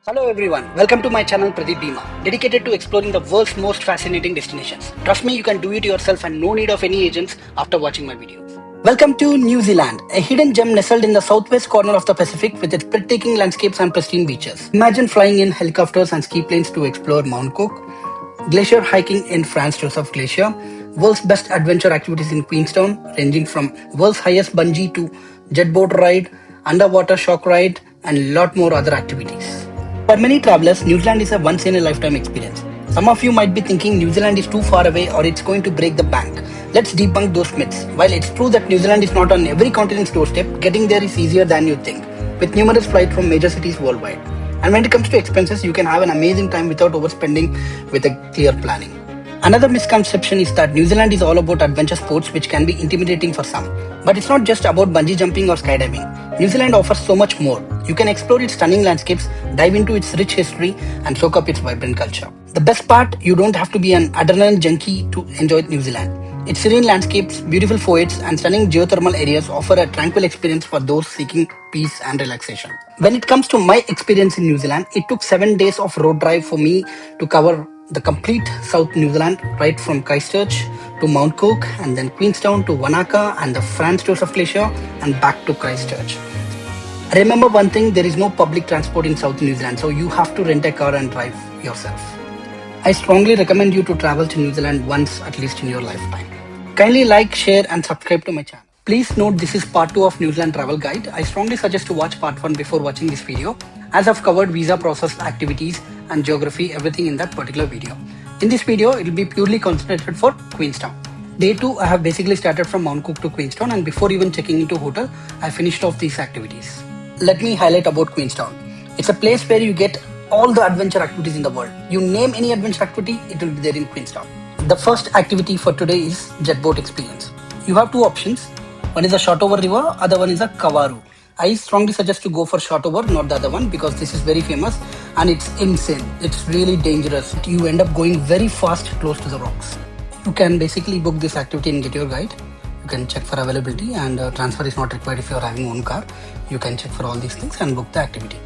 Hello everyone, welcome to my channel Pradeep Bima, dedicated to exploring the world's most fascinating destinations. Trust me, you can do it yourself and no need of any agents after watching my videos. Welcome to New Zealand, a hidden gem nestled in the southwest corner of the Pacific with its breathtaking landscapes and pristine beaches. Imagine flying in helicopters and ski planes to explore Mount Cook, glacier hiking in Franz Josef Glacier, world's best adventure activities in Queenstown, ranging from world's highest bungee to jet boat ride, underwater shock ride, and lot more other activities. For many travelers, New Zealand is a once-in-a-lifetime experience. Some of you might be thinking New Zealand is too far away or it's going to break the bank. Let's debunk those myths. While it's true that New Zealand is not on every continent's doorstep, getting there is easier than you think, with numerous flights from major cities worldwide. And when it comes to expenses, you can have an amazing time without overspending with a clear planning. Another misconception is that New Zealand is all about adventure sports, which can be intimidating for some. But it's not just about bungee jumping or skydiving. New Zealand offers so much more. You can explore its stunning landscapes, dive into its rich history, and soak up its vibrant culture. The best part, you don't have to be an adrenaline junkie to enjoy New Zealand. Its serene landscapes, beautiful forests, and stunning geothermal areas offer a tranquil experience for those seeking peace and relaxation. When it comes to my experience in New Zealand, it took 7 days of road drive for me to cover the complete South New Zealand, right from Christchurch to Mount Cook, and then Queenstown to Wanaka and the Franz Josef Glacier, and back to Christchurch. Remember one thing, there is no public transport in South New Zealand, so you have to rent a car and drive yourself. I strongly recommend you to travel to New Zealand once at least in your lifetime. Kindly like, share and subscribe to my channel. Please note this is part 2 of New Zealand travel guide. I strongly suggest to watch part 1 before watching this video, as I've covered visa process, activities and geography, everything in that particular video. In this video, it will be purely concentrated for Queenstown. Day 2, I have basically started from Mount Cook to Queenstown, and before even checking into hotel, I finished off these activities. Let me highlight about Queenstown. It's a place where you get all the adventure activities in the world. You name any adventure activity, it will be there in Queenstown. The first activity for today is jet boat experience. You have two options. One is a short over river, other one is a Kawaru. I strongly suggest to go for short over, not the other one, because this is very famous and it's insane. It's really dangerous. You end up going very fast close to the rocks. You can basically book this activity and get your guide. You can check for availability, and transfer is not required if you are having own car. You can check for all these things and book the activity.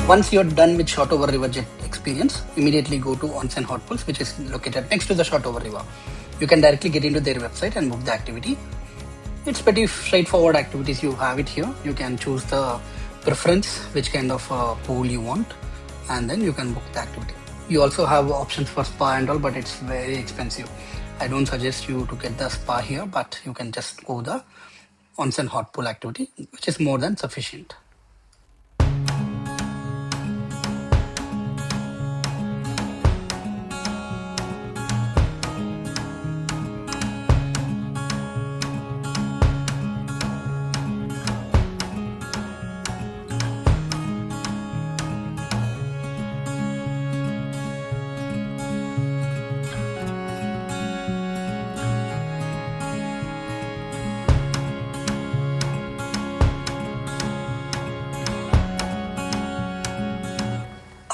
Once you're done with short over river jet experience, immediately go to Onsen Hot Pools, which is located next to the short over river. You can directly get into their website and book the activity. It's pretty straightforward activities. You have it here. You can choose the preference, which kind of pool you want, and then you can book the activity. You also have options for spa and all, but it's very expensive. I don't suggest you to get the spa here, but you can just go the onsen hot pool activity, which is more than sufficient.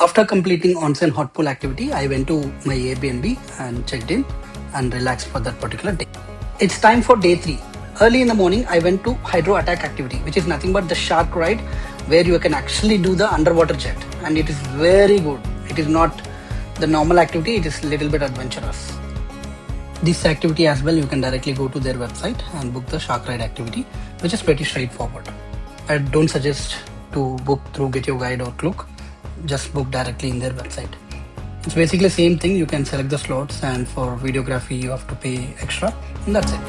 After completing onsen hot pool activity, I went to my Airbnb and checked in and relaxed for that particular day. It's time for day 3. Early in the morning, I went to hydro attack activity, which is nothing but the shark ride where you can actually do the underwater jet, and it is very good. It is not the normal activity, it is a little bit adventurous. This activity as well, you can directly go to their website and book the shark ride activity, which is pretty straightforward. I don't suggest to book through Get Your Guide or Klook. Just book directly in their website. It's basically the same thing. You can select the slots, and for videography you have to pay extra, and that's it.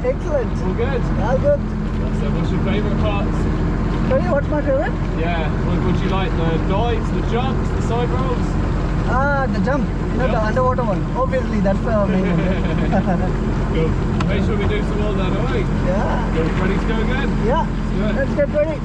Excellent. All good? All good. So what's your favourite parts? Sorry, what's my favorite? Yeah, would you like the dives, the jumps, the side rolls? The jump. The underwater one. Obviously, that's the main one. Cool. Make sure we do some more then, alright? Yeah. You ready to go again? Yeah. Let's get ready.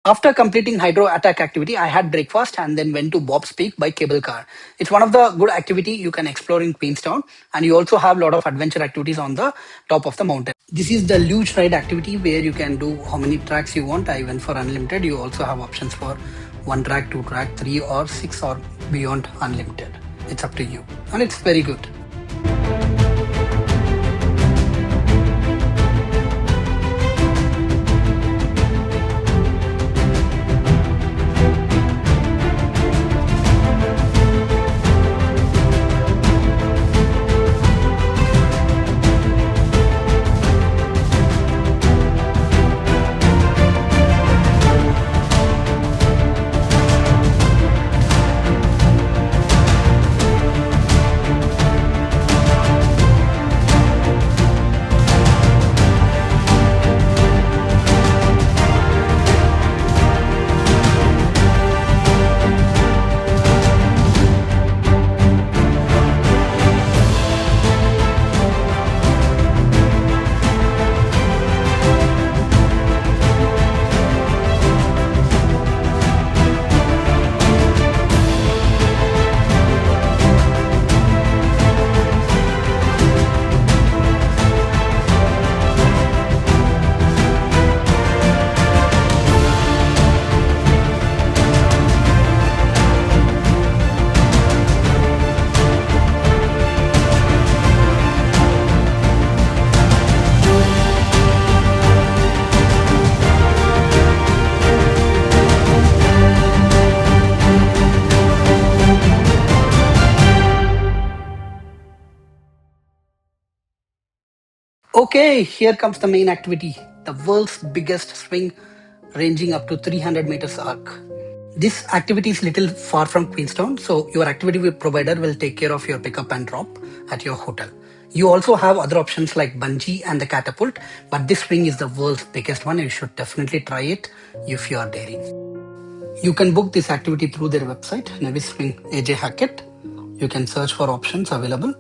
After completing hydro attack activity, I had breakfast and then went to Bob's Peak by cable car. It's one of the good activity you can explore in Queenstown, and you also have a lot of adventure activities on the top of the mountain. This is the luge ride activity where you can do how many tracks you want. I went for unlimited. You also have options for 1 track, 2 track, 3 or 6 or beyond unlimited. It's up to you, and it's very good. Okay, here comes the main activity, the world's biggest swing ranging up to 300 meters arc. This activity is little far from Queenstown, so your activity provider will take care of your pickup and drop at your hotel. You also have other options like bungee and the catapult, but this swing is the world's biggest one. You should definitely try it if you are daring. You can book this activity through their website, Nevis Swing AJ Hackett. You can search for options available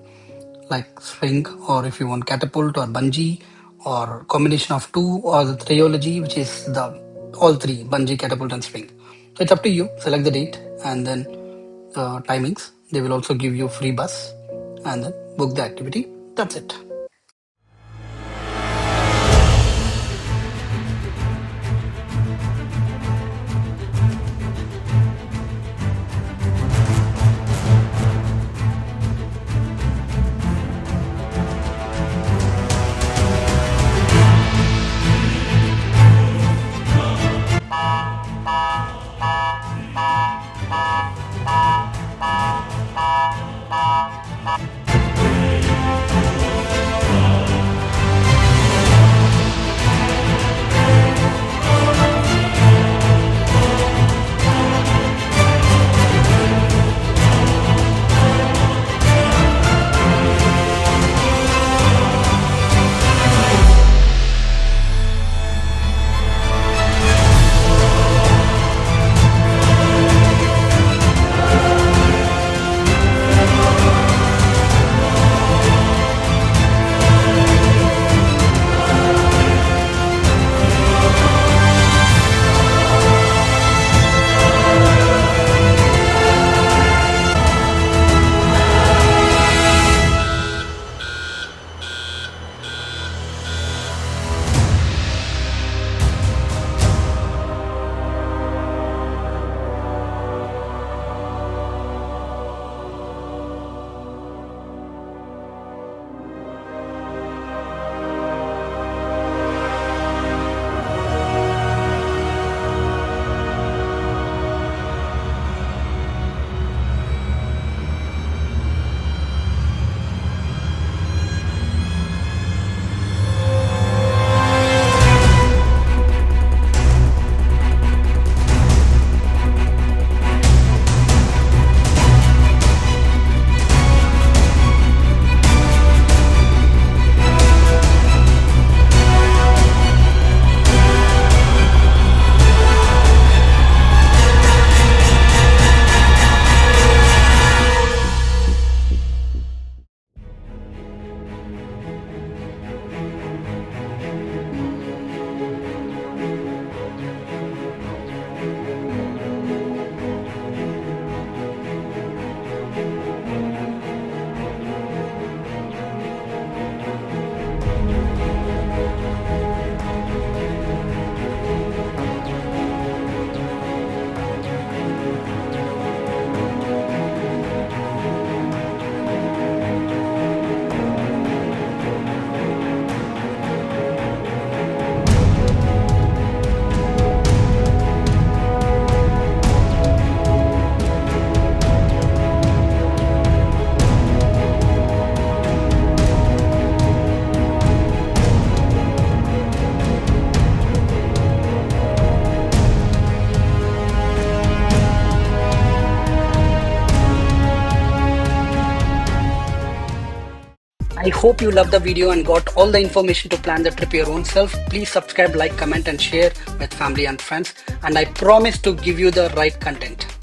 like swing, or if you want catapult or bungee, or combination of two, or the trilogy, which is the all three, bungee, catapult and swing. So it's up to you. Select the date and then timings. They will also give you free bus and then book the activity. That's it. I hope you loved the video and got all the information to plan the trip your own self. Please subscribe, like, comment and share with family and friends. And I promise to give you the right content.